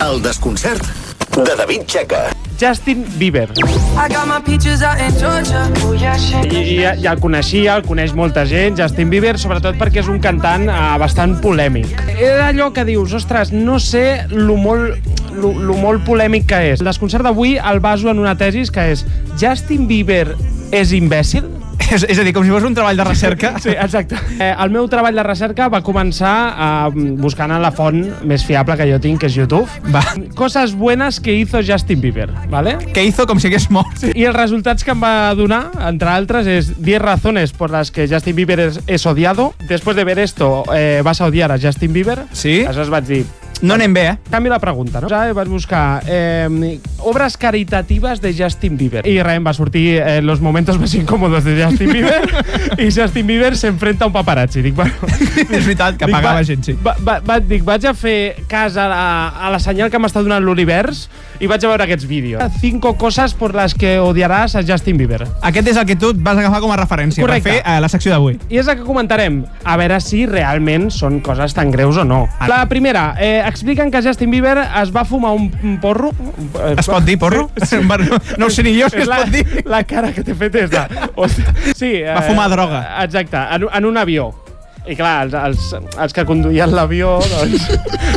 El desconcert de David Checa. Justin Bieber. I ja el coneixia, el coneix molta gent, Justin Bieber, sobretot perquè és un cantant bastant polèmic. Era allò que dius, ostres, no sé lo molt polèmic que és. El desconcert d'avui el baso en una tesis que és Justin Bieber és imbècil? És a dir, com si fos un treball de recerca. Sí, exacte. El meu treball de recerca va començar buscant a la font més fiable que jo tinc, que és YouTube. Va. Coses buenas que hizo Justin Bieber, ¿vale? Que hizo com si hagués mort. Sí. I els resultats que em va donar, entre altres, és 10 razones por las que Justin Bieber es odiado. Después de ver esto, vas a odiar a Justin Bieber. Sí. Aleshores vaig dir... No anem bé, Canvi la pregunta, no? Vaig buscar obres caritatives de Justin Bieber. I res, em va sortir los momentos más incómodos de Justin Bieber i Justin Bieber s'enfrenta a un paparazzi. Dic, bueno... És veritat, que pagava gent, sí. Dic, vaig a fer cas a la senyal que m'està donant l'univers i vaig a veure aquests vídeos. 5 coses por las que odiaràs a Justin Bieber. Aquest és el que tu et vas agafar com a referència. Correcte. Per fer la secció d'avui. I és el que comentarem, a veure si realment són coses tan greus o no. La primera, expliquen que Justin Bieber es va fumar un porro. Es pot dir, porro? Sí. No ho sé ni jo si es pot dir. La cara que t'he fet és de... Sí, va fumar droga. Exacte, en un avió. I clar, els que conduïen l'avió doncs,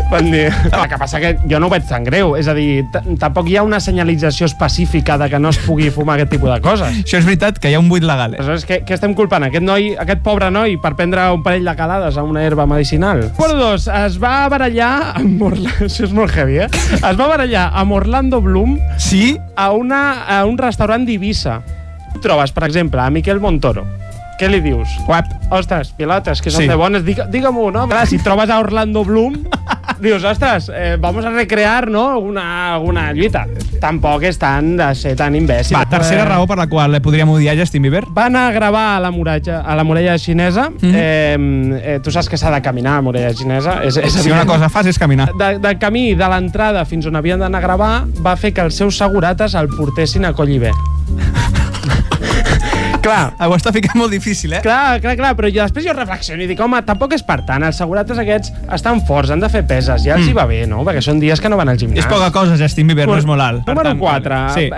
van dir... El que passa que jo no ho veig tan greu. És a dir, tampoc hi ha una senyalització específica de que no es pugui fumar aquest tipus de coses. Això és veritat, que hi ha un buit legal. Aleshores, què estem culpant? Aquest pobre noi per prendre un parell de calades a una herba medicinal? Número 2, es va barallar amb això és molt heavy, es va barallar amb Orlando Bloom. Sí? A un restaurant d'Eivissa. Trobes, per exemple, a Miquel Montoro. Què li dius? Guap. Ostres, pilotes, que són Sí. de bones, digue-m'ho, no? Clar, si trobes a Orlando Bloom, dius, ostres, vamos a recrear, no?, alguna lluita. Tampoc és tan de ser tan imbècil. Va, tercera raó per la qual podríem odiar Justin Bieber. Van a gravar a la muralla xinesa. Tu saps que s'ha de caminar a la muralla xinesa. Si una cosa fas és caminar. De camí de l'entrada fins on havien d'anar a gravar va fer que els seus segurates el portessin a Collibè. Clar. Ho està ficant molt difícil, Clar, però després jo reflexiono i dic, home, tampoc és per tant, els segurates aquests estan forts, han de fer peses, ja els hi va bé, no? Perquè són dies que no van al gimnàs. És poca cosa, Justin Bieber, no és molt alt. Número 4. Sí.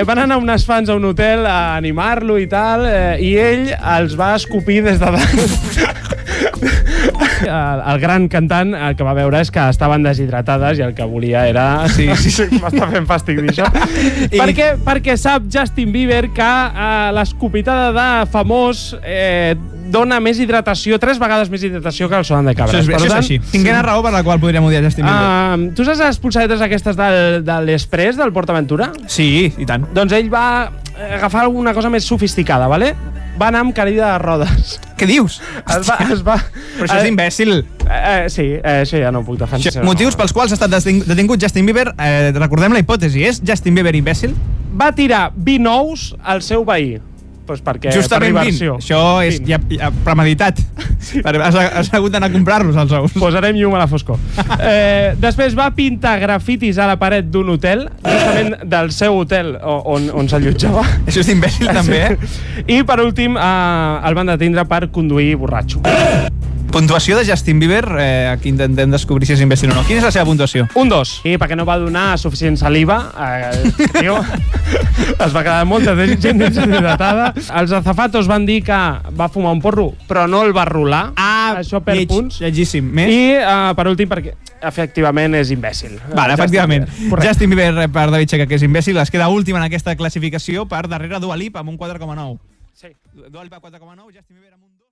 Van anar unes fans a un hotel a animar-lo i tal, i ell els va escopir des de dalt. El gran cantant el que va veure és que estaven deshidratades i el que volia era... Sí. M'està fent fàstic dir això. Perquè sap Justin Bieber que l'escopitada de famós dona més hidratació, 3 vegades més hidratació que el sodan de cabra. Això és així. Cinquena raó per la qual podríem odiar Justin Bieber. Tu saps les polsadetes aquestes de l'Express, del PortAventura? Sí, i tant. Doncs ell va agafar alguna cosa més sofisticada, ¿vale? Va anar amb cadira de rodes. Què dius? Però això és imbècil. Sí, això ja no ho puc defensar. Motius pels quals ha estat detingut Justin Bieber, recordem la hipòtesi, és Justin Bieber imbècil? Va tirar 20 ous al seu veí. Pues perquè, justament 20. Això és ja premeditat. Sí. Has hagut d'anar a comprar-los, els ous. Posarem llum a la foscor. Després va pintar grafitis a la paret d'un hotel, justament del seu hotel on s'allotjava. Això és imbècil, també, I, per últim, el van detenir per conduir borratxo. Puntuació de Justin Bieber, aquí intentem descobrir si és imbècil o no. Quina és la seva puntuació? Un 2. I perquè no va donar suficient saliva, es va quedar molta gent deshidratada. Els azafatos van dir que va fumar un porro, però no el va rolar. Això per punts. Llegíssim. Més? I, per últim, perquè efectivament és imbècil. Vale, efectivament. Justin Bieber per David Checa, que és imbècil, es queda últim en aquesta classificació per darrere Dua Lipa amb un 4,9. Sí. Dua Lipa 4,9, Justin Bieber amb un 2.